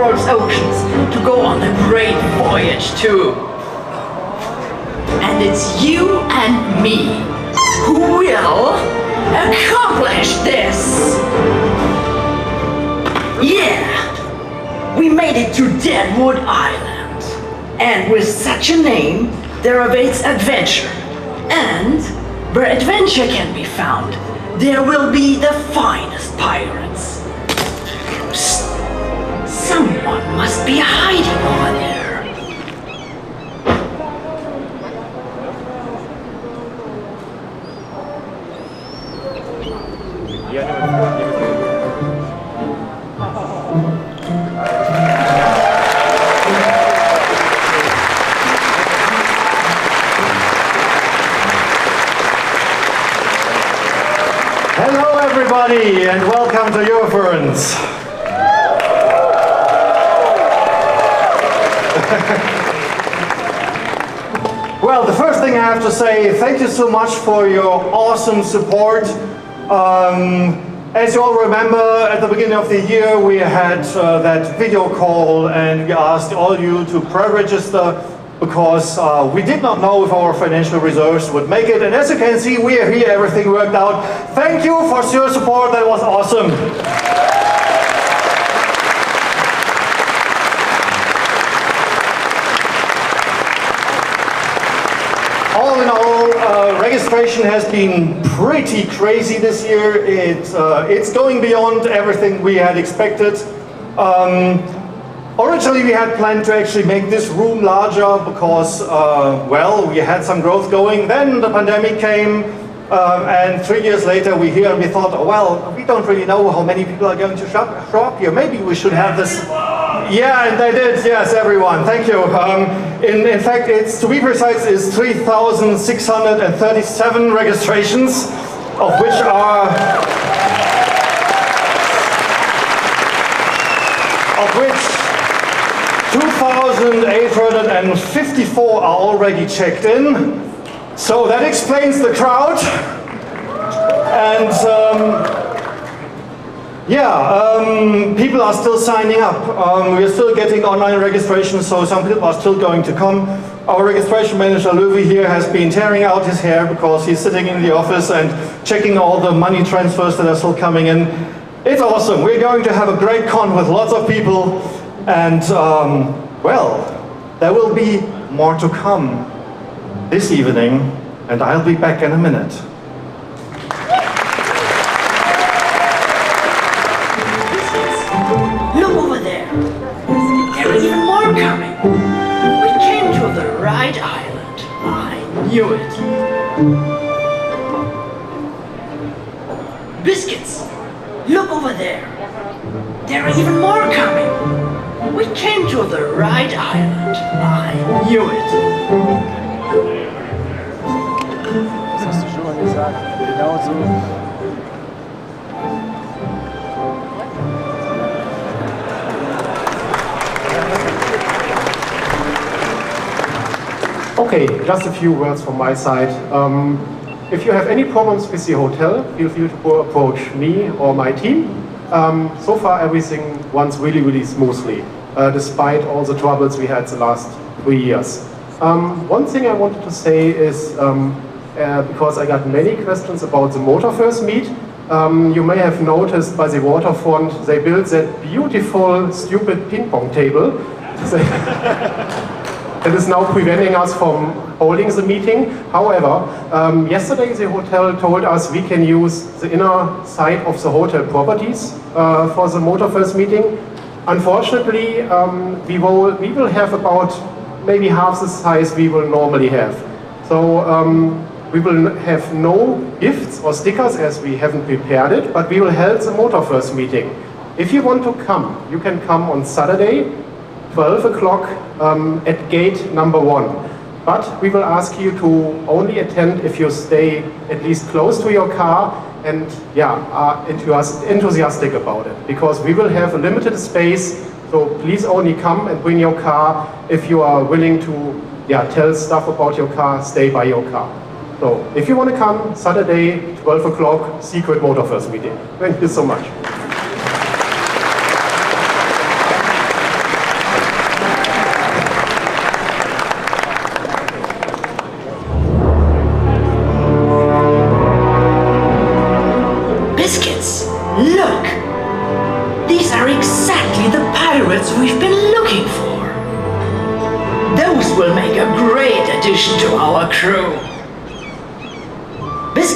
world's oceans to go on the great voyage too. And it's you and me who will accomplish this. Yeah, we made it to Deadwood Island. And with such a name, there awaits adventure. And where adventure can be found, there will be the finest pirates. Psst. Someone must be hiding over there. Hello everybody and welcome to Eurofurence. Well, the first thing I have to say, thank you so much for your awesome support. As you all remember, at the beginning of the year we had that video call and we asked all you to pre-register because we did not know if our financial reserves would make it. And as you can see, we are here, everything worked out. Thank you for your support, that was awesome. All in all, registration has been pretty crazy this year. It's going beyond everything we had expected. Originally we had planned to actually make this room larger because, well, we had some growth going. Then the pandemic came, and 3 years later we're here and we thought, oh, well, we don't really know how many people are going to show up here. Maybe we should have this. Yeah, and they did, yes, everyone, thank you. In fact, to be precise, it's 3,637 registrations, of which are... of which 2,854 are already checked in. So that explains the crowd. And people are still signing up. We're still getting online registration, so some people are still going to come. Our registration manager, Löwy, here has been tearing out his hair because he's sitting in the office and checking all the money transfers that are still coming in. It's awesome. We're going to have a great con with lots of people. And, well, there will be more to come this evening, and I'll be back in a minute. Look over there. There are even more coming. We came to the right island. I knew it. Biscuits. Look over there. There are even more coming. We came to the right island. I knew it. Das hast du schon mal gesagt. Genau so. Okay, just a few words from my side. If you have any problems with the hotel, feel free to approach me or my team. So far everything runs really, really smoothly, despite all the troubles we had the last 3 years. One thing I wanted to say is, because I got many questions about the Motorverse meet, you may have noticed by the waterfront they built that beautiful, stupid ping pong table. That is now preventing us from holding the meeting. However, yesterday the hotel told us we can use the inner side of the hotel properties for the Motorverse meeting. Unfortunately, we will have about maybe half the size we will normally have. So we will have no gifts or stickers as we haven't prepared it, but we will hold the Motorverse meeting. If you want to come, you can come on Saturday, 12 o'clock at gate number 1. But we will ask you to only attend if you stay at least close to your car and are enthusiastic about it. Because we will have a limited space, so please only come and bring your car. If you are willing to tell stuff about your car, stay by your car. So if you want to come, Saturday, 12 o'clock, secret Motorverse meeting. Thank you so much.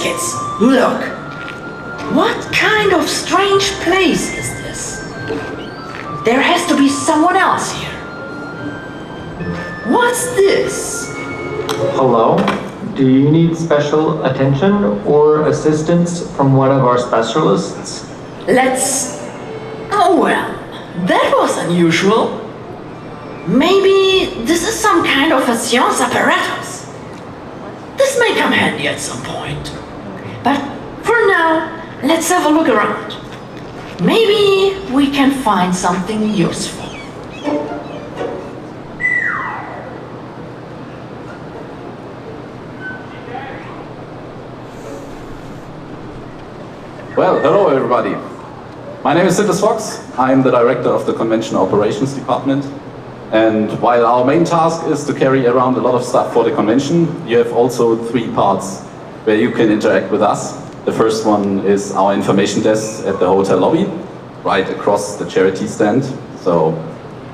biscuits. Look. What kind of strange place is this? There has to be someone else here. What's this? Hello? Do you need special attention or assistance from one of our specialists? Oh well, that was unusual. Maybe this is some kind of a science apparatus. This may come handy at some point. But for now, let's have a look around. Maybe we can find something useful. Well, hello everybody. My name is Siddis Fox. I'm the director of the Convention Operations Department. And while our main task is to carry around a lot of stuff for the convention, you have also 3 parts where you can interact with us. The first one is our information desk at the hotel lobby, right across the charity stand. So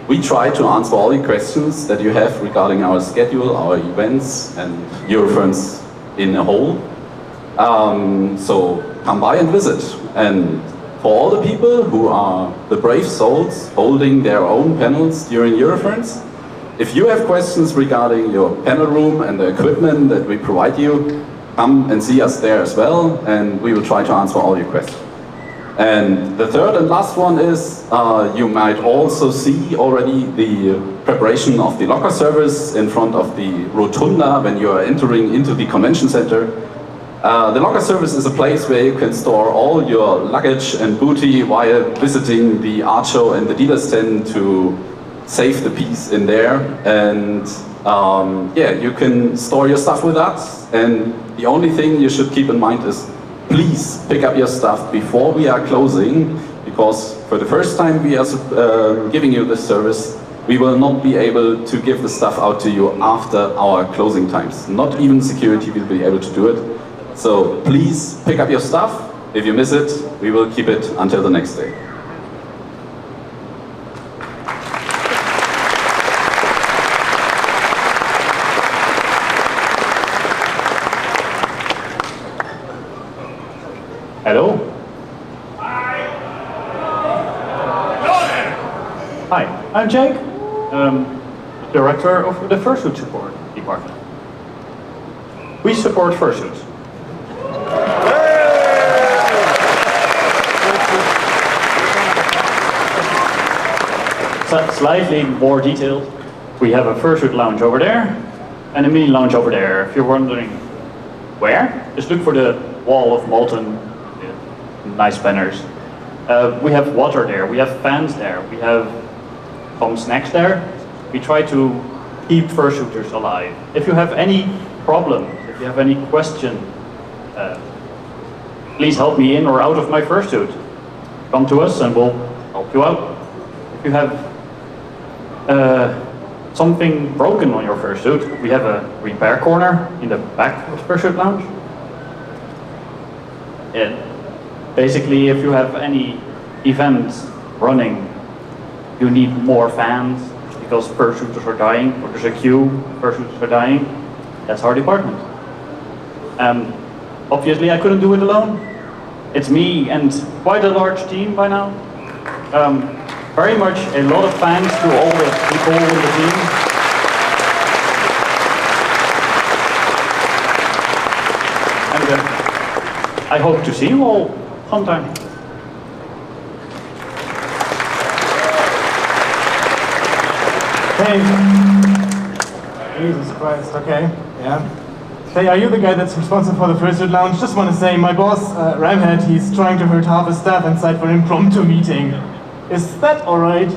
we try to answer all the questions that you have regarding our schedule, our events, and Eurofurence in a whole. So come by and visit. And for all the people who are the brave souls holding their own panels during Eurofurence, if you have questions regarding your panel room and the equipment that we provide you, come and see us there as well, and we will try to answer all your questions. And the third and last one is, you might also see already the preparation of the locker service in front of the rotunda when you are entering into the convention center. The locker service is a place where you can store all your luggage and booty while visiting the art show and the dealer's tent to save the piece in there. And yeah, you can store your stuff with us. And the only thing you should keep in mind is please pick up your stuff before we are closing, because for the first time we are giving you this service, we will not be able to give the stuff out to you after our closing times. Not even security will be able to do it. So please pick up your stuff. If you miss it, we will keep it until the next day. Hello? Hi, I'm Jake, Director of the Fursuit Support Department. We support Fursuit. Slightly more detailed, we have a Fursuit lounge over there and a mini lounge over there. If you're wondering where, just look for the wall of molten nice banners. We have water there, we have fans there, we have some snacks there. We try to keep fursuiters alive. If you have any problems, if you have any question, please help me in or out of my fursuit. Come to us and we'll help you out. If you have something broken on your fursuit, we have a repair corner in the back of the Fursuit Lounge. And basically, if you have any events running, you need more fans because fursuiters are dying, or there's a queue, fursuiters are dying. That's our department. Obviously, I couldn't do it alone. It's me and quite a large team by now. Very much a lot of thanks to all the people in the team. And I hope to see you all sometime. Hey. Jesus Christ, okay, yeah. Hey, are you the guy that's responsible for the Fursuit Lounge? Just want to say, my boss, Ramhead, he's trying to herd half his staff inside for an impromptu meeting. Is that alright?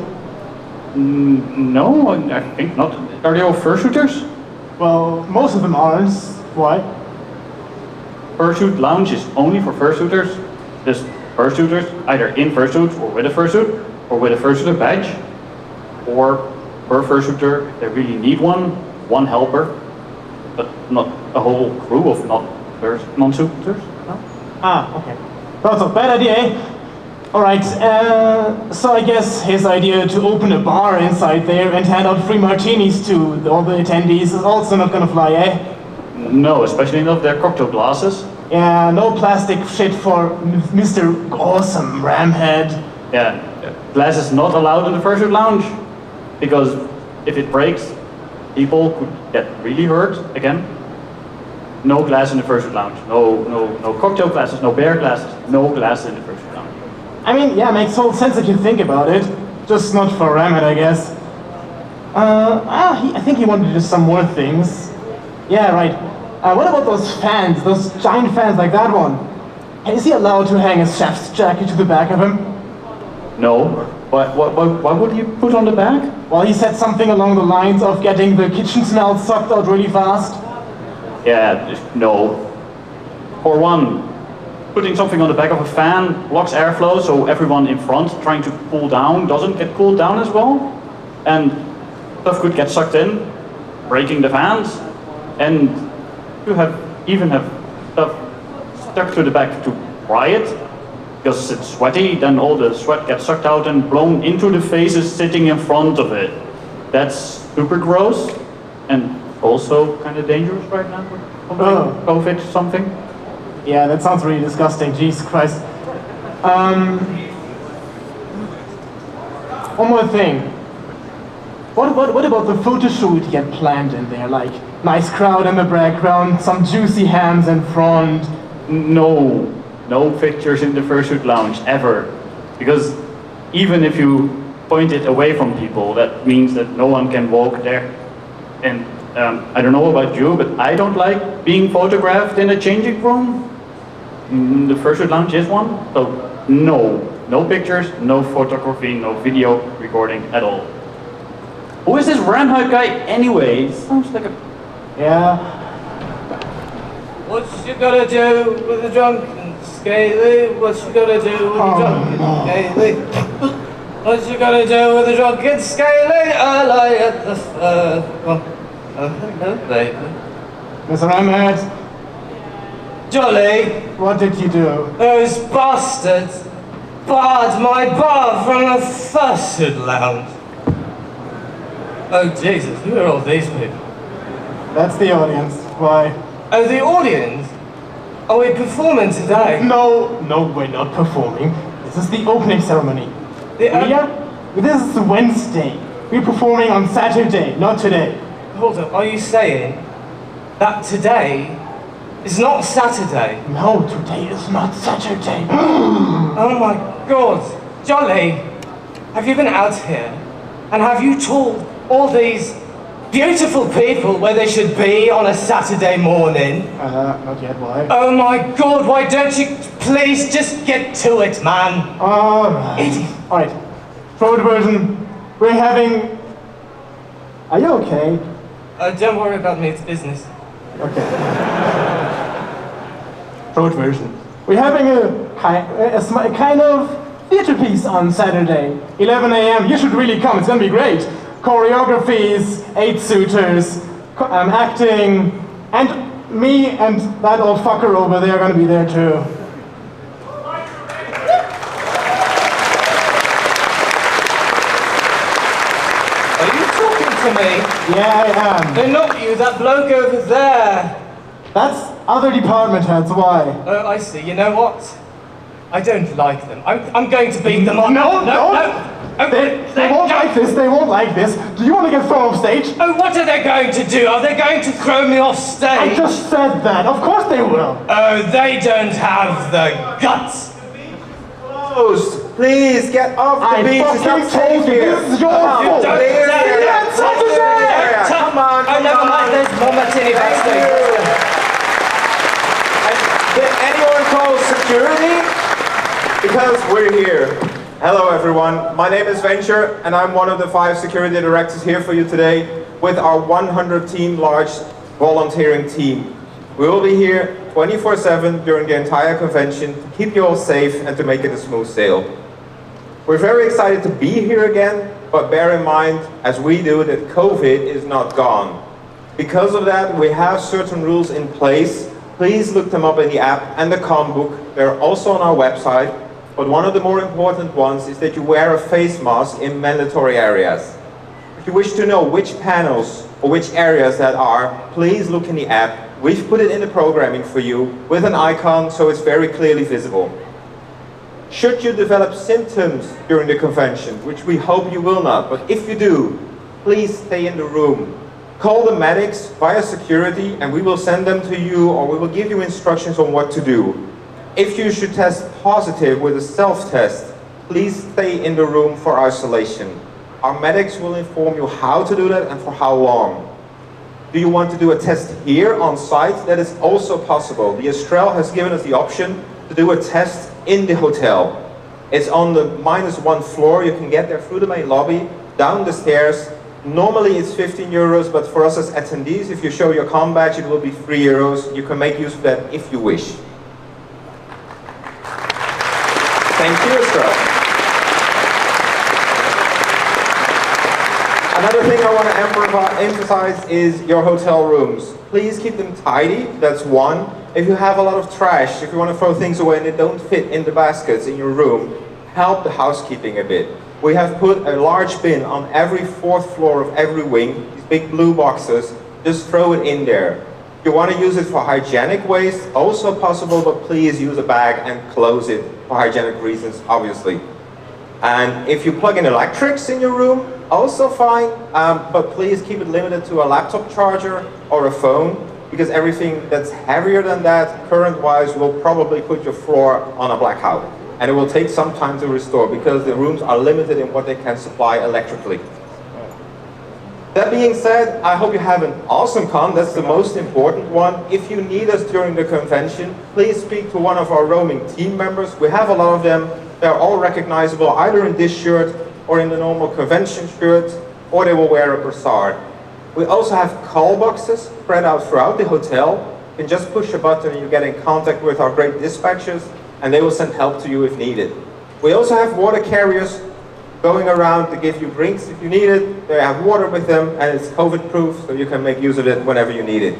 No, I think not. Are they all fursuiters? Well, most of them aren't. Why? Fursuit Lounge is only for fursuiters. There's fursuiters either in fursuit or with a fursuit, or with a fursuiter badge, or per fursuiter, if they really need one helper, but not a whole crew of non-suitors. No? Ah, okay. That's a bad idea, eh? Alright, so I guess his idea to open a bar inside there and hand out free martinis to all the attendees is also not gonna fly, eh? No, especially not their cocktail glasses. Yeah, no plastic shit for Mr. Awesome Ramhead. Yeah, glass is not allowed in the Fursuit lounge because if it breaks, people could get really hurt again. No glass in the Fursuit lounge. No cocktail glasses, no beer glasses, no glass in the Fursuit lounge. I mean, yeah, makes total sense if you think about it. Just not for Ramhead, I guess. I think he wanted to do some more things. Yeah, right. What about those fans, those giant fans like that one? Is he allowed to hang a chef's jacket to the back of him? No. What would you put on the back? Well, he said something along the lines of getting the kitchen smell sucked out really fast. Yeah, no. For one, putting something on the back of a fan blocks airflow, so everyone in front trying to cool down doesn't get cooled down as well. And stuff could get sucked in, breaking the fans. And you even have stuff stuck to the back to dry it. Because it's sweaty, then all the sweat gets sucked out and blown into the faces sitting in front of it. That's super gross and also kind of dangerous right now with COVID something. Yeah, that sounds really disgusting, Jesus Christ. One more thing. What about the photo shoot you get planned in there? Like, nice crowd in the background, some juicy hams in front. No pictures in the Fursuit lounge, ever. Because even if you point it away from people, that means that no one can walk there. And I don't know about you, but I don't like being photographed in a changing room. The Fursuit lounge is one, so no pictures, no photography, no video recording at all. Who is this Ramhead guy anyway? Sounds like a... Yeah. What you gotta do with a drunk and scaly? What you gotta do with a drunk and scaly? What you gotta do with a drunk and scaly? I lie at the hello, baby. Mr. Ramhead, Jolly, what did you do? those bastards barred my bar from the Fursuit lounge. Oh Jesus, who are all these people? That's the audience. Why? Oh, the audience? Are we performing today? No, we're not performing. This is the opening ceremony. This is Wednesday. We're performing on Saturday, not today. Hold on, are you saying that today is not Saturday? No, today is not Saturday. Oh my God, Jolly, have you been out here and have you told all these beautiful people where they should be on a Saturday morning? Not yet, why? Oh my God, why don't you please just get to it, man? Alright. Forward version. We're having... Are you okay? Don't worry about me, it's business. Okay. Forward version. We're having a kind of theater piece on Saturday, 11 a.m. You should really come, it's gonna be great. Choreographies, 8 suitors, acting, and me and that old fucker over there are gonna be there too. Are you talking to me? Yeah, I am. No, not you, that bloke over there. That's other department heads, why? Oh, I see, you know what? I don't like them. I'm going to beat them up. No. They won't like this, they won't like this. Do you want to get thrown off stage? Oh, what are they going to do? Are they going to throw me off stage? I just said that, of course they will. Oh, they don't have the guts. Closed. Please get off the beach. It's not safe here. This is your fault. Come on. Oh, never mind. There's more martini backstage. Did anyone call security? Because we're here. Hello everyone, my name is Venture and I'm one of the 5 security directors here for you today with our 100 team large volunteering team. We will be here 24/7 during the entire convention to keep you all safe and to make it a smooth sail. We're very excited to be here again, but bear in mind, as we do, that COVID is not gone. Because of that, we have certain rules in place. Please look them up in the app and the comm book. They're also on our website. But one of the more important ones is that you wear a face mask in mandatory areas. If you wish to know which panels or which areas that are, please look in the app we've put it in the programming for you with an icon so it's very clearly visible. Should you develop symptoms during the convention, which we hope you will not, but if you do, please stay in the room. Call the medics via security and we will send them to you, or we will give you instructions on what to do. If you should test positive with a self-test, please stay in the room for isolation. Our medics will inform you how to do that and for how long. Do you want to do a test here on site? That is also possible. The Estrel has given us the option to do a test in the hotel. It's on the -1 floor. You can get there through the main lobby, down the stairs. Normally it's 15 euros, but for us as attendees, if you show your com badge, it will be 3 euros. You can make use of that if you wish. Thank you, Estrel. Another thing I want to emphasize is your hotel rooms. Please keep them tidy, that's one. If you have a lot of trash, if you want to throw things away and they don't fit in the baskets in your room, help the housekeeping a bit. We have put a large bin on every 4th floor of every wing, these big blue boxes, just throw it in there. If you want to use it for hygienic waste, also possible, but please use a bag and close it for hygienic reasons, obviously. And if you plug in electrics in your room, also fine, but please keep it limited to a laptop charger or a phone, because everything that's heavier than that, current-wise, will probably put your floor on a blackout. And it will take some time to restore because the rooms are limited in what they can supply electrically. That being said, I hope you have an awesome con. That's the most important one. If you need us during the convention, please speak to one of our roaming team members. We have a lot of them. They're all recognizable either in this shirt or in the normal convention shirt, or they will wear a brassard. We also have call boxes spread out throughout the hotel. You can just push a button and you get in contact with our great dispatchers, and they will send help to you if needed. We also have water carriers going around to give you drinks if you need it. They have water with them and it's COVID-proof, so you can make use of it whenever you need it.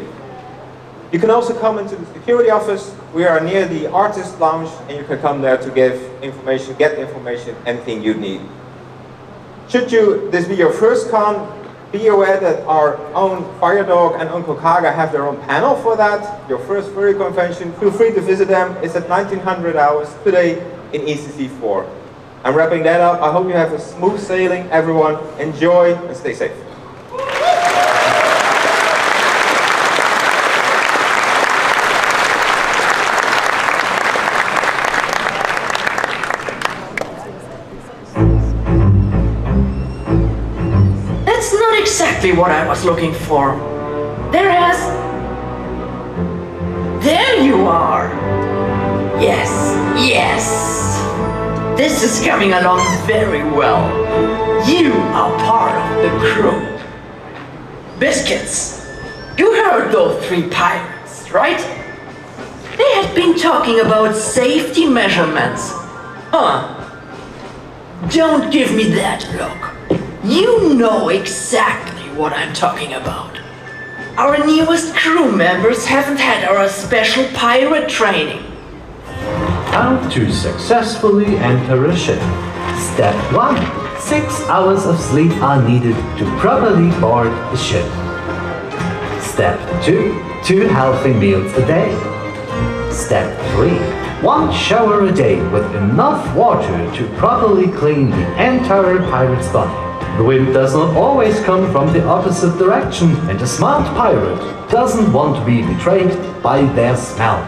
You can also come into the security office. We are near the artist lounge and you can come there to get information, anything you need. Should this be your first con, be aware that our own Fire Dog and Uncle Kaga have their own panel for that. Your first furry convention, feel free to visit them. It's at 1900 hours today in ECC 4. I'm wrapping that up. I hope you have a smooth sailing, everyone. Enjoy and stay safe. That's not exactly what I was looking for. There you are. Yes, yes. This is coming along very well. You are part of the crew. Biscuits, you heard those 3 pirates, right? They had been talking about safety measurements. Don't give me that look. You know exactly what I'm talking about. Our newest crew members haven't had our special pirate training. How to successfully enter a ship. Step 1. 6 hours of sleep are needed to properly board the ship. Step 2. 2 healthy meals a day. Step 3. 1 shower a day with enough water to properly clean the entire pirate's body. The wind does not always come from the opposite direction, and a smart pirate doesn't want to be betrayed by their smell.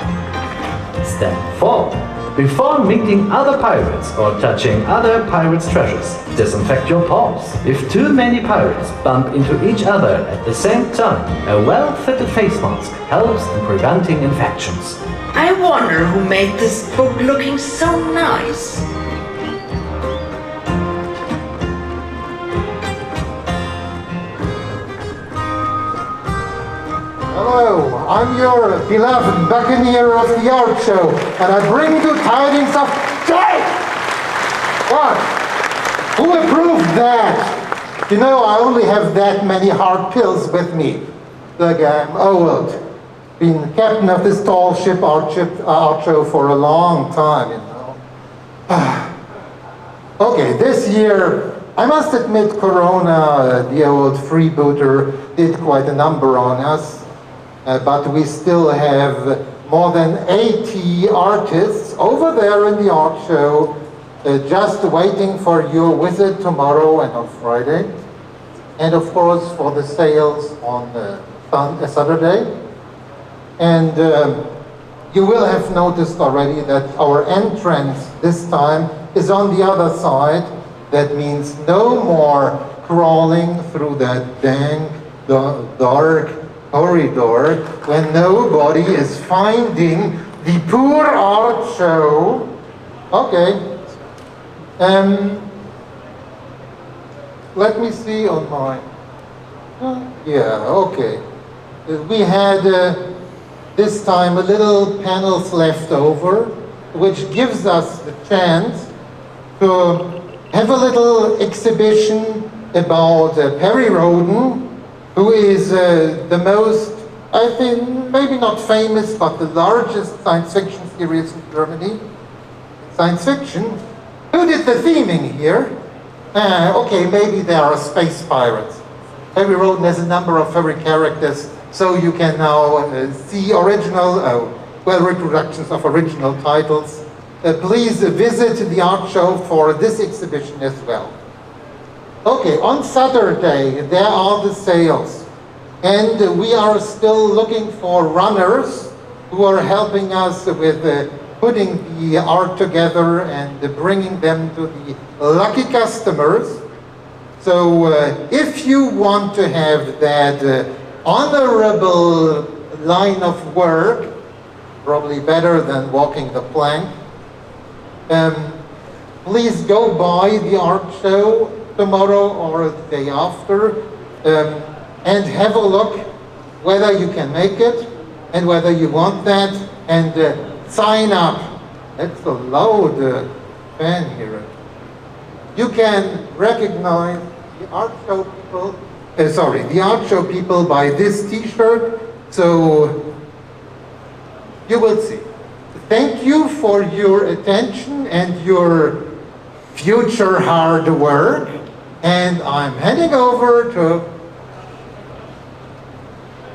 Step 4. Before meeting other pirates or touching other pirates' treasures, disinfect your paws. If too many pirates bump into each other at the same time, a well-fitted face mask helps in preventing infections. I wonder who made this book looking so nice. Hello, I'm your beloved Buccaneer of the Art Show, and I bring you tidings of death! What? Who approved that? You know, I only have that many hard pills with me. Look, I'm old. Been captain of this tall ship, Art Show, for a long time, you know. Okay, this year, I must admit Corona, the old freebooter, did quite a number on us. but we still have more than 80 artists over there in the art show just waiting for your visit tomorrow and on Friday. And of course for the sales on Saturday. And you will have noticed already that our entrance this time is on the other side. That means no more crawling through that dank, dark corridor when nobody is finding the poor art show. Okay. Let me see on my... yeah, okay. We had this time a little panels left over, which gives us the chance to have a little exhibition about Perry Rhodan, who is the most, I think, maybe not famous, but the largest science fiction series in Germany. Science fiction. Who did the theming here? Okay, maybe there are space pirates. Perry Rhodan has a number of favorite characters, so you can now see original, reproductions of original titles. Please visit the art show for this exhibition as well. Okay, on Saturday there are the sales, and we are still looking for runners who are helping us with putting the art together and bringing them to the lucky customers. So if you want to have that honorable line of work, probably better than walking the plank, please go by the art show tomorrow or the day after and have a look whether you can make it and whether you want that, and sign up. That's a loud fan here. You can recognize the art show people, the art show people by this t-shirt, so you will see. Thank you for your attention and your future hard work, and I'm heading over to...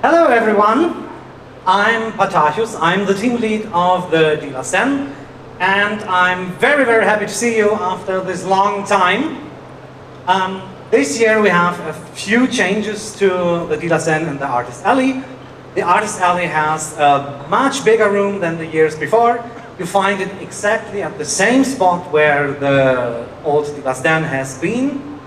Hello everyone, I'm Patasius, I'm the team lead of the Dealer Stand, and I'm very, very happy to see you after this long time. This year we have a few changes to the Dealer Stand and the Artist Alley. The Artist Alley has a much bigger room than the years before. You find it exactly at the same spot where the old Dealer Stand has been.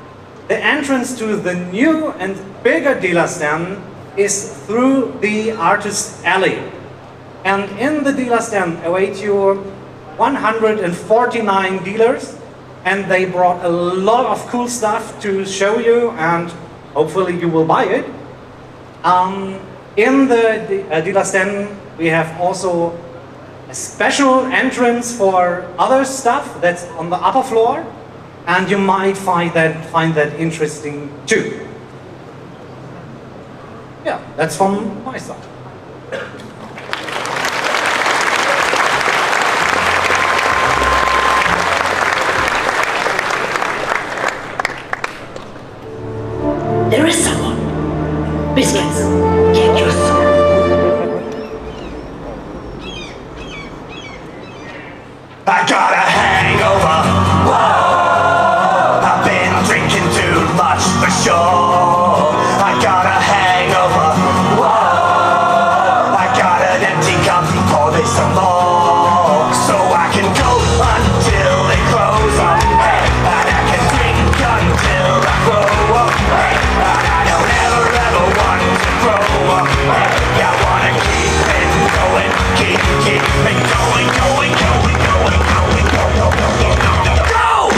The entrance to the new and bigger Dealer Stand is through the Artist Alley. And in the Dealer Stand await you 149 dealers, and they brought a lot of cool stuff to show you, and hopefully you will buy it. In the Dealer Stand we have also a special entrance for other stuff that's on the upper floor, and you might find that interesting too. Yeah, that's from my side. There is someone. Biscuits, get your sword. I got a hangover. Whoa! I've been drinking too much for sure. I got a hangover. Whoa! I got an empty cup, pour me some more, so I can go until they close up. Hey, and I can drink until I grow up. Hey, and I don't ever want to grow up. Hey, I wanna keep it going, keep it going, going, going, going, going, go, go, go, go, go, go.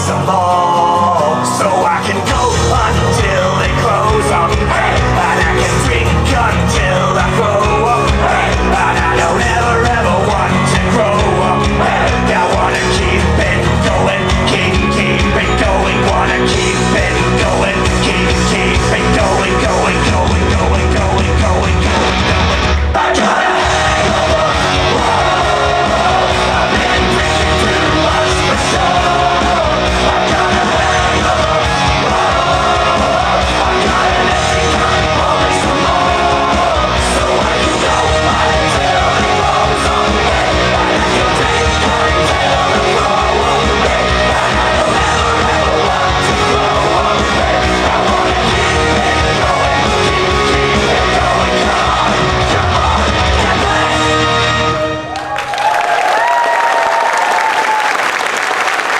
some more, so I can go until they close up, hey, and I can drink until I grow up, hey, and I don't ever want to grow up, hey, I wanna keep it going, keep it going, wanna keep it going, keep it going, going, going, going, going, going, going, going. I got a hangover, whoa, I've been drinking too much for sure. I got a hangover, whoa, I got an empty cup, pour me some more, so I can go until it blows on me, and I can drink until I grow up, and I don't ever want to grow up, I wanna keep it going, keep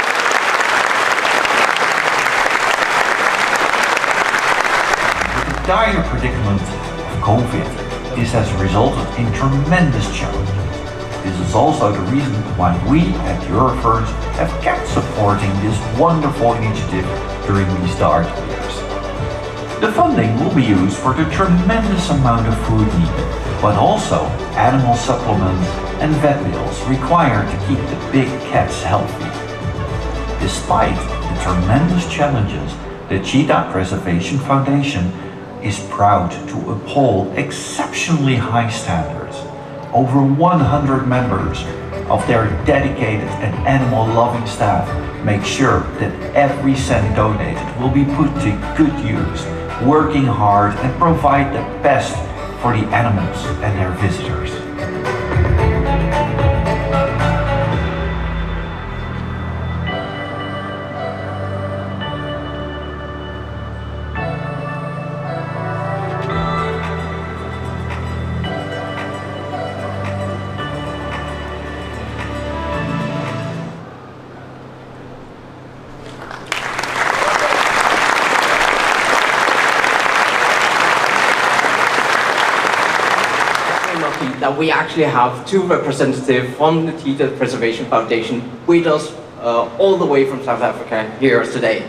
it going, come on, get back. The dire predicament of COVID, this has resulted in tremendous challenges. This is also the reason why we at Eurofurence have kept supporting this wonderful initiative during these dark years. The funding will be used for the tremendous amount of food needed, but also animal supplements and vet bills required to keep the big cats healthy. Despite the tremendous challenges, the Cheetah Preservation Foundation is proud to uphold exceptionally high standards. Over 100 members of their dedicated and animal-loving staff make sure that every cent donated will be put to good use, working hard and provide the best for the animals and their visitors. That we actually have two representatives from the Cheetah Preservation Foundation with us all the way from South Africa here today.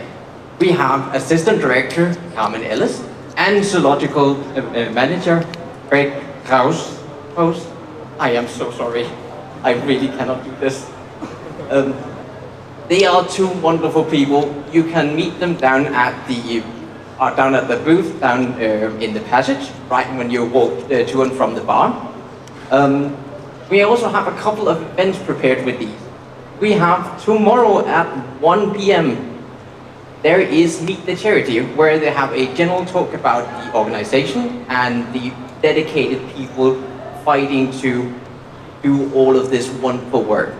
We have Assistant Director Carmen Ellis and Zoological Manager Greg Kraus. I am so sorry, I really cannot do this. They are two wonderful people. You can meet them down at the booth down in the passage, right when you walk to and from the bar. We also have a couple of events prepared with these. We have tomorrow at 1 p.m. there is Meet the Charity, where they have a general talk about the organization and the dedicated people fighting to do all of this wonderful work.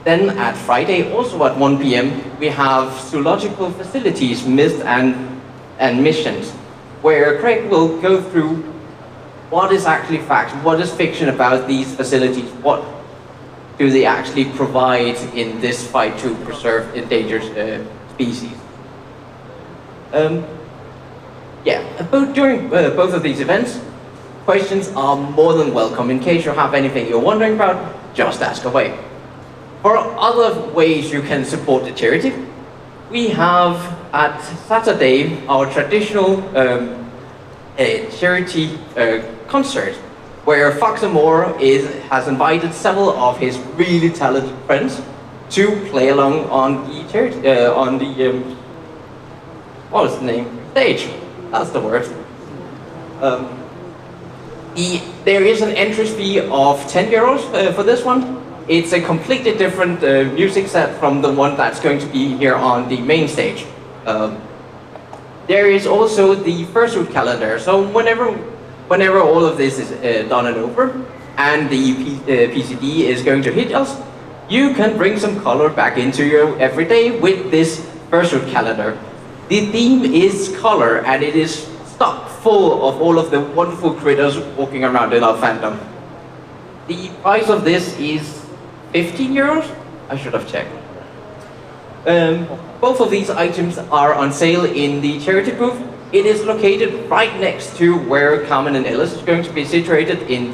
Then at Friday, also at 1 p.m, we have Zoological Facilities, Myths and Missions, where Craig will go through what is actually fact, what is fiction about these facilities, what do they actually provide in this fight to preserve endangered species. During both of these events, questions are more than welcome. In case you have anything you're wondering about, just ask away. For other ways you can support the charity, we have at Saturday our traditional charity concert, where Fox and Moore has invited several of his really talented friends to play along on the charity, what was the name? Stage. That's the word. There is an entrance fee of €10 for this one. It's a completely different music set from the one that's going to be here on the main stage. There is also the Fursuit calendar, so whenever all of this is done and over, and the PCD is going to hit us, you can bring some color back into your everyday with this Fursuit calendar. The theme is color, and it is stock full of all of the wonderful critters walking around in our fandom. The price of this is €15? I should have checked. Both of these items are on sale in the charity booth. It is located right next to where Carmen and Ellis is going to be situated in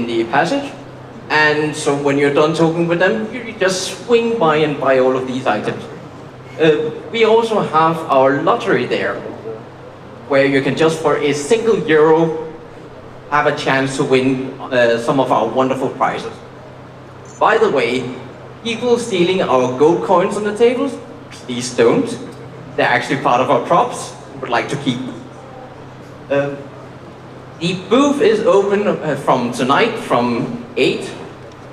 the passage. And so when you're done talking with them, you just swing by and buy all of these items. We also have our lottery there, where you can just for a single euro have a chance to win some of our wonderful prizes. By the way, people stealing our gold coins on the tables, please don't. They're actually part of our props. Would like to keep them. The booth is open from tonight from 8,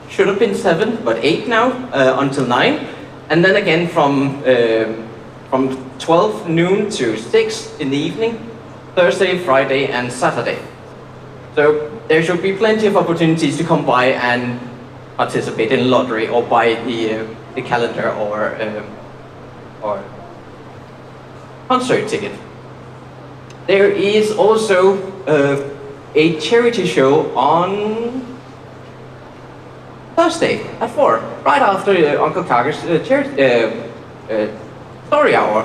should have been 7, but 8 now, until 9. And then again from 12 noon to 6 in the evening, Thursday, Friday and Saturday. So there should be plenty of opportunities to come by and participate in lottery or buy the calendar or concert ticket. There is also a charity show on Thursday at 4, right after Uncle Kage's story hour,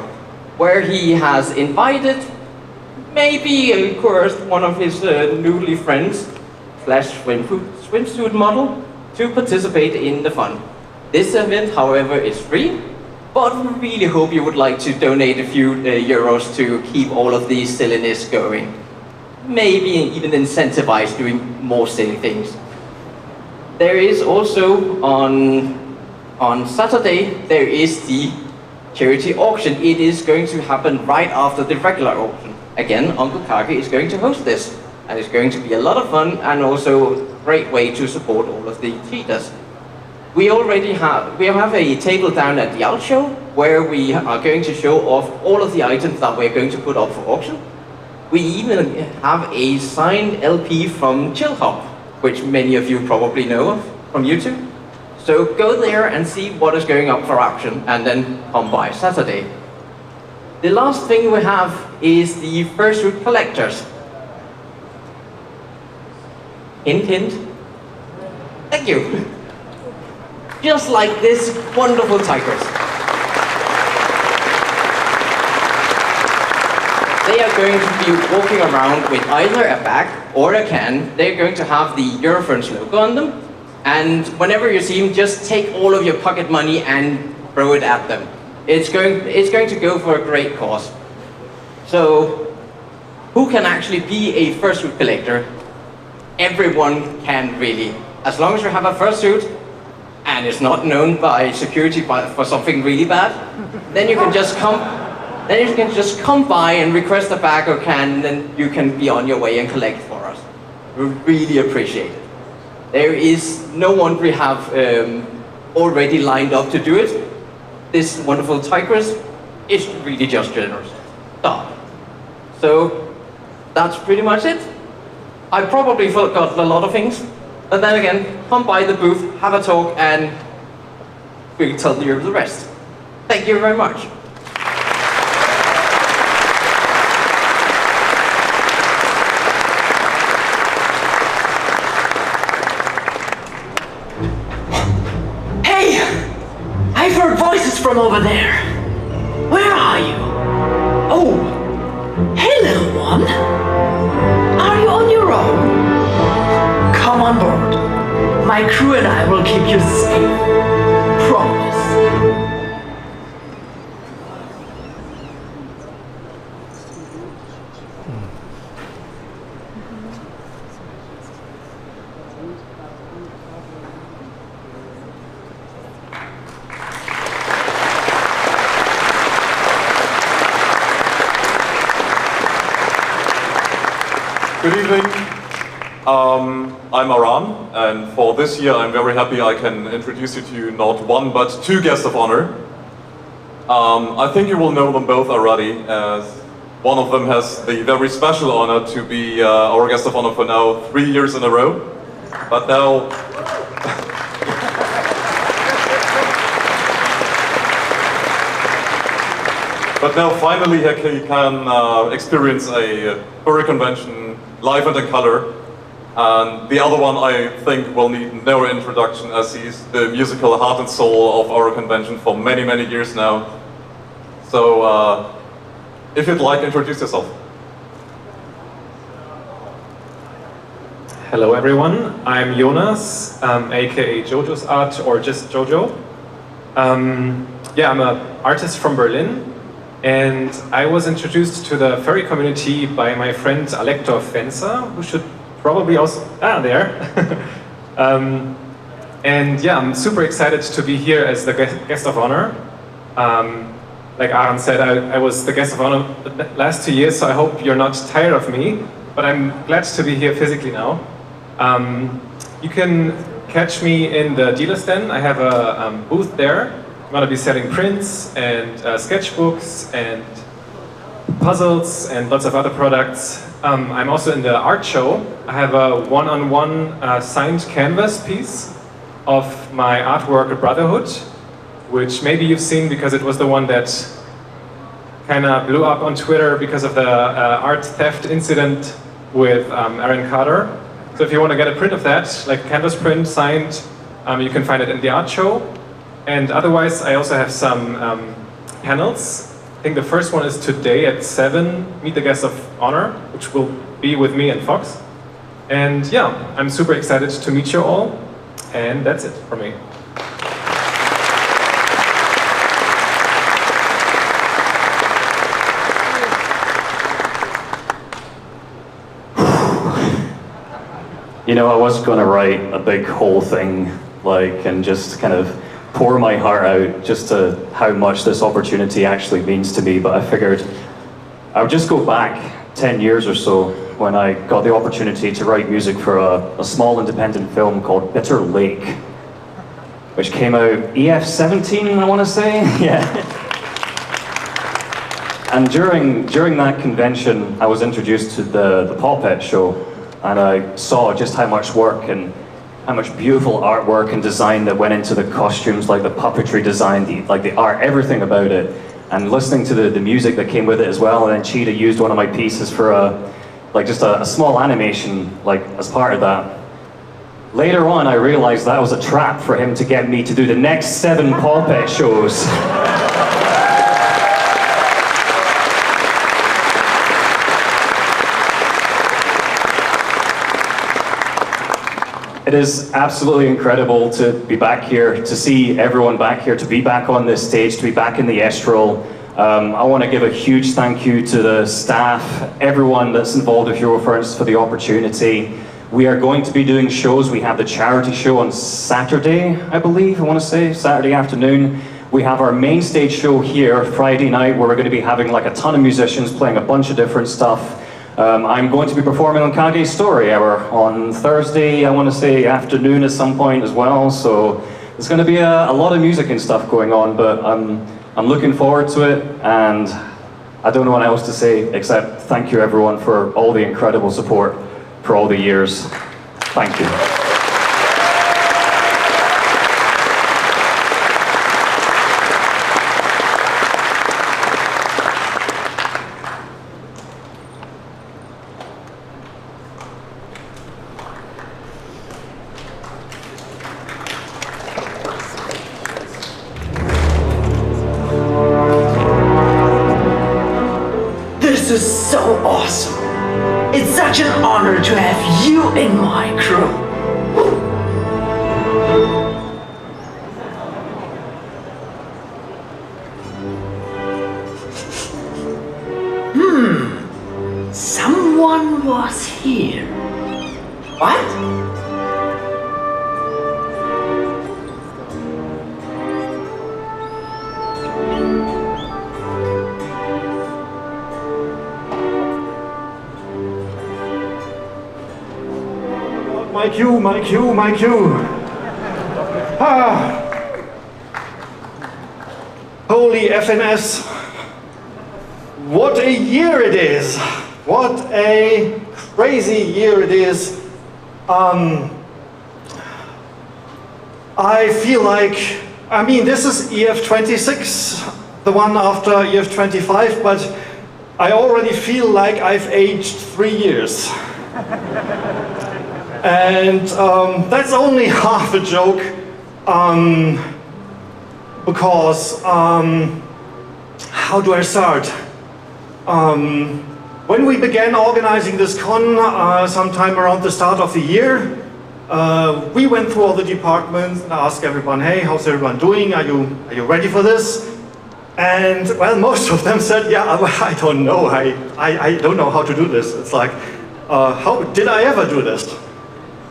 where he has invited maybe, of course, one of his newly friends / swimsuit model to participate in the fun. This event, however, is free, but we really hope you would like to donate a few euros to keep all of these silliness going. Maybe even incentivize doing more silly things. There is also on Saturday, there is the charity auction. It is going to happen right after the regular auction. Again, Uncle Kage is going to host this, and it's going to be a lot of fun and also a great way to support all of the cheaters. We have a table down at the out show where we are going to show off all of the items that we're going to put up for auction. We even have a signed LP from Chill Hop, which many of you probably know of from YouTube. So go there and see what is going up for auction and then come by Saturday. The last thing we have is the Fursuit collectors. Hint, hint. Thank you. Just like this wonderful tigress. They are going to be walking around with either a bag or a can. They're going to have the Eurofurence logo on them. And whenever you see them, just take all of your pocket money and throw it at them. It's going to go for a great cause. So, who can actually be a fursuit collector? Everyone can really. As long as you have a fursuit, and it's not known by security for something really bad, then you can just come by and request a bag or can, and then you can be on your way and collect for us. We really appreciate it. There is no one we have already lined up to do it. This wonderful tigress is really just generous. So that's pretty much it. I probably forgot a lot of things. But then again, come by the booth, have a talk, and we'll tell you the rest. Thank you very much. Hey! I've heard voices from over there. Where are you? Oh, hey little one. Are you on your own? Come on board. My crew and I will keep you safe. Promise. Good evening. I'm Aram, and for this year I'm very happy I can introduce you to not one but two guests of honor. I think you will know them both already, as one of them has the very special honor to be our guest of honor for now 3 years in a row. But now finally he can experience a furry convention live and in color. And the other one I think will need no introduction, as he's the musical heart and soul of our convention for many, many years now. So if you'd like, introduce yourself. Hello everyone, I'm Jonas, aka Jojo's Art or just Jojo. Yeah, I'm an artist from Berlin, and I was introduced to the furry community by my friend Alektor Fencer, who should probably also, there. And yeah, I'm super excited to be here as the guest of honor. Like Aaron said, I was the guest of honor the last 2 years, so I hope you're not tired of me, but I'm glad to be here physically now. You can catch me in the dealer's den. I have a booth there. I'm gonna be selling prints and sketchbooks and puzzles and lots of other products. I'm also in the art show. I have a one-on-one signed canvas piece of my artwork Brotherhood, which maybe you've seen because it was the one that kind of blew up on Twitter because of the art theft incident with Aaron Carter. So if you want to get a print of that, like a canvas print signed, you can find it in the art show. And otherwise, I also have some panels. I think the first one is today at 7, Meet the Guest of Honor, which will be with me and Fox. And yeah, I'm super excited to meet you all. And that's it for me. You know, I was going to write a big whole thing, like, and just kind of pour my heart out just to how much this opportunity actually means to me, but I figured I would just go back 10 years or so when I got the opportunity to write music for a small independent film called Bitter Lake, which came out EF17, I want to say, yeah. And during that convention, I was introduced to the Paw Pet show, and I saw just how much work and how much beautiful artwork and design that went into the costumes, like the puppetry design, the art, everything about it. And listening to the music that came with it as well, and then Cheetah used one of my pieces for just a small animation, like as part of that. Later on, I realized that was a trap for him to get me to do the next 7 Paw Pet shows. It is absolutely incredible to be back here, to see everyone back here, to be back on this stage, to be back in the Estrel. I want to give a huge thank you to the staff, everyone that's involved with Eurofurence for the opportunity. We are going to be doing shows. We have the charity show on Saturday, I believe, I want to say, Saturday afternoon. We have our main stage show here Friday night, where we're going to be having like a ton of musicians playing a bunch of different stuff. I'm going to be performing on Kage's Story Hour on Thursday, I want to say afternoon at some point as well, so there's going to be a lot of music and stuff going on, but I'm looking forward to it, and I don't know what else to say except thank you everyone for all the incredible support for all the years. Thank you. This is so awesome. It's such an honor to have you in my crew. Someone was here. What? My cue, my cue, my cue. Holy FNS. What a year it is. What a crazy year it is. I feel like, this is EF26, the one after EF25, but I already feel like I've aged 3 years. And that's only half a joke, because how do I start? when we began organizing this con sometime around the start of the year, we went through all the departments and asked everyone, hey, how's everyone doing? Are you ready for this? And well, most of them said, yeah, I don't know. I don't know how to do this. It's like, how did I ever do this?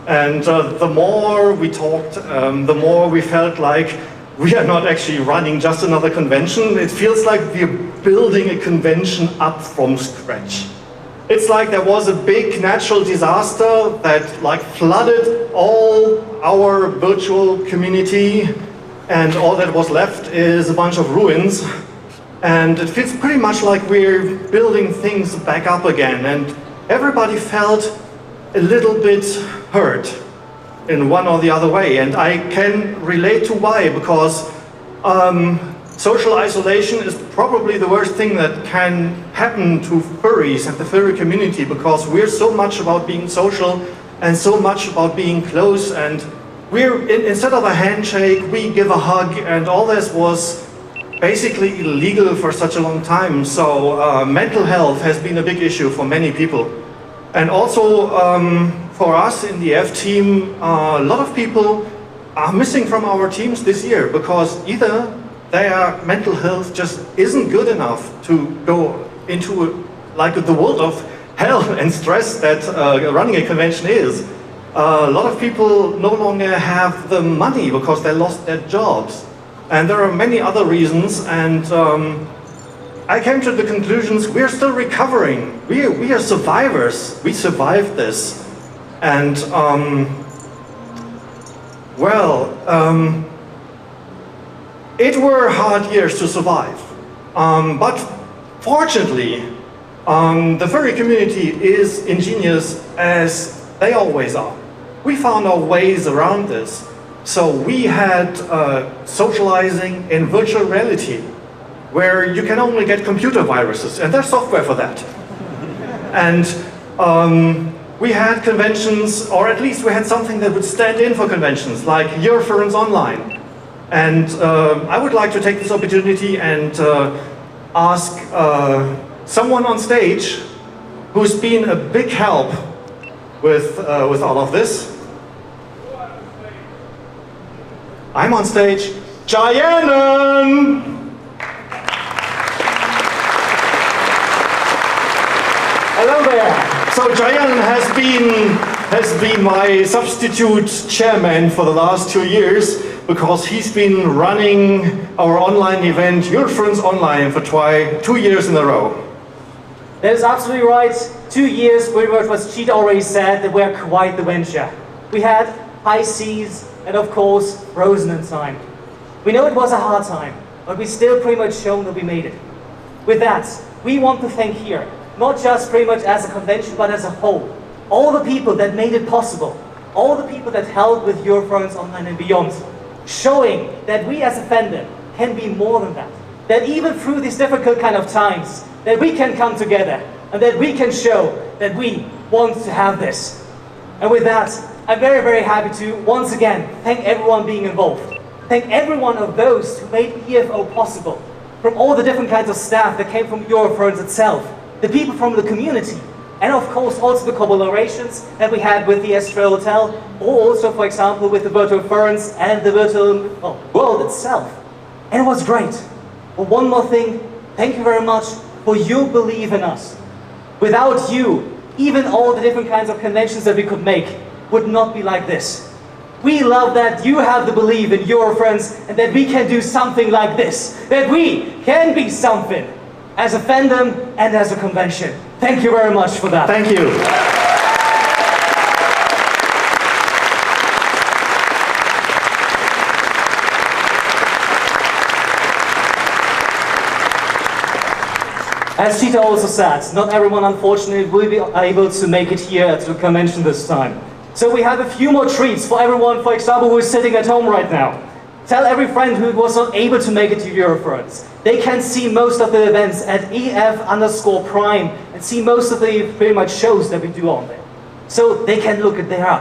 And the more we talked, the more we felt like we are not actually running just another convention. It feels like we're building a convention up from scratch. It's like there was a big natural disaster that like flooded all our virtual community, and all that was left is a bunch of ruins. And it feels pretty much like we're building things back up again. And everybody felt a little bit hurt in one or the other way. And I can relate to why, because social isolation is probably the worst thing that can happen to furries and the furry community, because we're so much about being social and so much about being close, and instead of a handshake, we give a hug, and all this was basically illegal for such a long time. So mental health has been a big issue for many people. And also for us in the F team, a lot of people are missing from our teams this year because either their mental health just isn't good enough to go into like the world of hell and stress that running a convention is. A lot of people no longer have the money because they lost their jobs. And there are many other reasons, and I came to the conclusions we're still recovering. We are survivors. We survived this. And it were hard years to survive. But fortunately, the furry community is ingenious as they always are. We found our ways around this. So we had socializing in virtual reality, where you can only get computer viruses, and there's software for that. And we had conventions, or at least we had something that would stand in for conventions, like Eurofurence Online. And I would like to take this opportunity and ask someone on stage who's been a big help with all of this. I'm on stage. Jayanan! Hello there. So Jayanan has been my substitute chairman for the last 2 years, because he's been running our online event, Eurofurence Online, for 2 years in a row. That is absolutely right. 2 years, pretty much what Cheat already said, that we're quite the venture. We had high seas, and of course, frozen in time. We know it was a hard time, but we still pretty much shown that we made it. With that, we want to thank here, not just pretty much as a convention, but as a whole, all the people that made it possible, all the people that helped with Eurofurence Online and beyond, showing that we as a fandom can be more than that. That even through these difficult kind of times, that we can come together, and that we can show that we want to have this. And with that, I'm very, very happy to, once again, thank everyone being involved. Thank every one of those who made EFO possible. From all the different kinds of staff that came from Eurofurence itself, the people from the community, and of course also the collaborations that we had with the Estrel Hotel, or also, for example, with the VideoMicro and the virtual world itself. And it was great. But one more thing, thank you very much for your belief in us. Without you, even all the different kinds of conventions that we could make would not be like this. We love that you have the belief in Eurofurence and that we can do something like this. That we can be something as a fandom and as a convention. Thank you very much for that. Thank you. As Tita also said, not everyone unfortunately will be able to make it here to the convention this time. So we have a few more treats for everyone, for example, who is sitting at home right now. Tell every friend who was not able to make it to Eurofurence. They can see most of the events at EF_Prime and see most of the pretty much shows that we do on there. So they can look at there.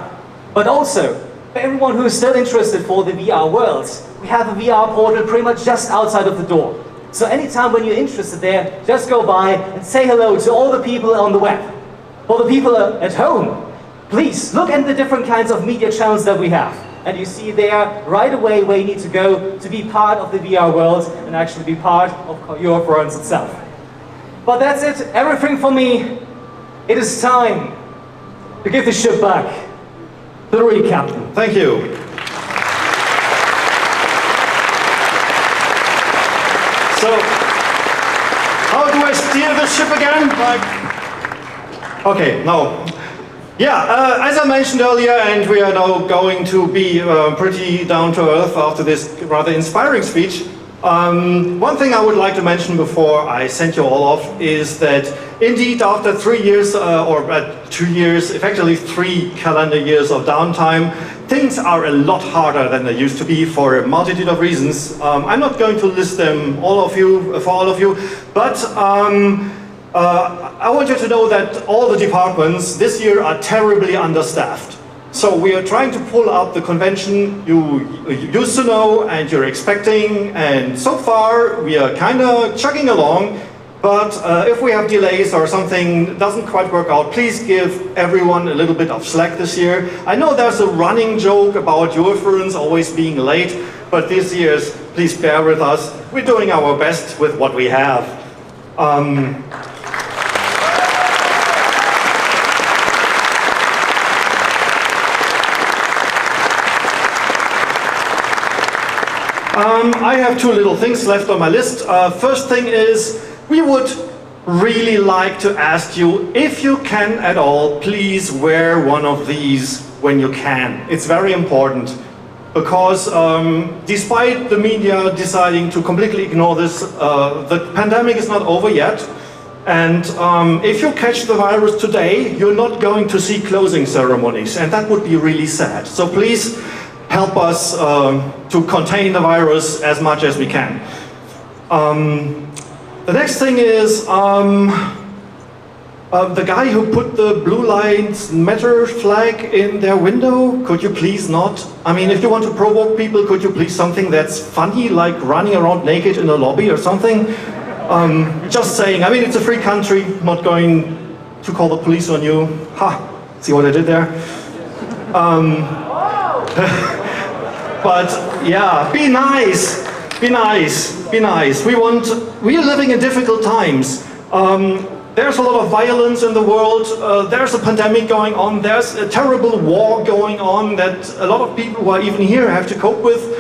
But also, for everyone who is still interested for the VR world, we have a VR portal pretty much just outside of the door. So anytime when you're interested there, just go by and say hello to all the people on the web. For the people at home, please look at the different kinds of media channels that we have. And you see there right away where you need to go to be part of the VR world and actually be part of Eurofurence itself. But that's it, everything for me. It is time to give the ship back to the captain. Thank you. So, how do I steer the ship again? Okay, no. Yeah, as I mentioned earlier, and we are now going to be pretty down to earth after this rather inspiring speech. One thing I would like to mention before I send you all off is that indeed after 3 years, or 2 years, effectively 3 calendar years of downtime, things are a lot harder than they used to be for a multitude of reasons. I'm not going to list them for all of you, but I want you to know that all the departments this year are terribly understaffed. So we are trying to pull up the convention you used to know and you're expecting, and so far we are kind of chugging along. But if we have delays or something doesn't quite work out, please give everyone a little bit of slack this year. I know there's a running joke about Eurofurence always being late, but this year's, please bear with us. We're doing our best with what we have. I have 2 little things left on my list. First thing is, we would really like to ask you, if you can at all, please wear one of these when you can. It's very important, because despite the media deciding to completely ignore this, the pandemic is not over yet. And if you catch the virus today, you're not going to see closing ceremonies, and that would be really sad. So please, help us to contain the virus as much as we can. The next thing is the guy who put the Blue Lives Matter flag in their window, could you please not? I mean, if you want to provoke people, could you please something that's funny, like running around naked in a lobby or something? Just saying, I mean, it's a free country, not going to call the police on you. Ha, see what I did there? But yeah, be nice, be nice, be nice. We are living in difficult times. There's a lot of violence in the world, there's a pandemic going on, there's a terrible war going on that a lot of people who are even here have to cope with.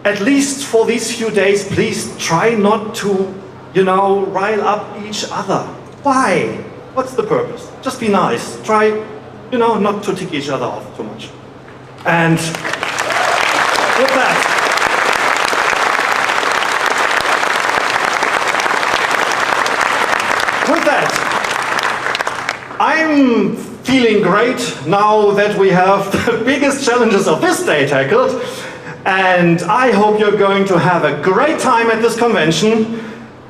At least for these few days, please try not to, rile up each other. Why? What's the purpose? Just be nice. Try, not to tick each other off too much. And with that, I'm feeling great now that we have the biggest challenges of this day tackled, and I hope you're going to have a great time at this convention.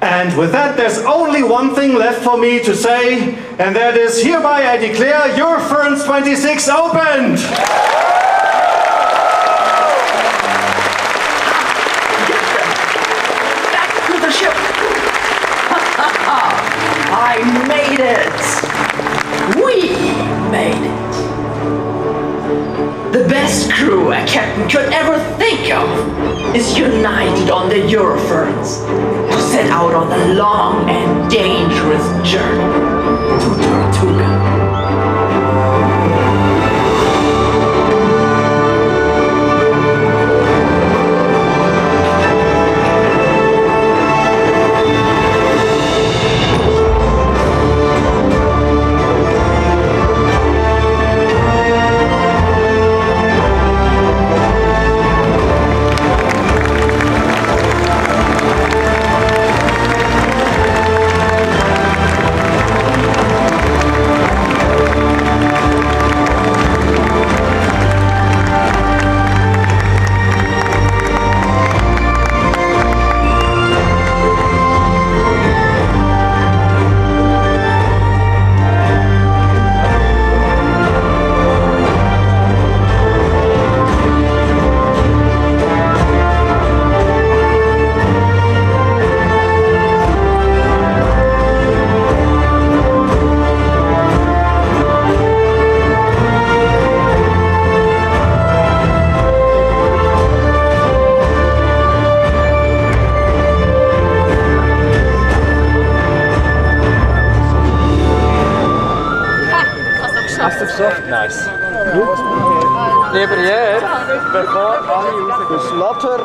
And with that, there's only one thing left for me to say, and that is, hereby I declare Eurofurence 26 opened! I made it! We made it! The best crew a captain could ever think of is united on the Eurofurence to set out on the long and dangerous journey to Tortuga. so? Nice. Lieber hier, bevor alle rausgehen. Das Lotter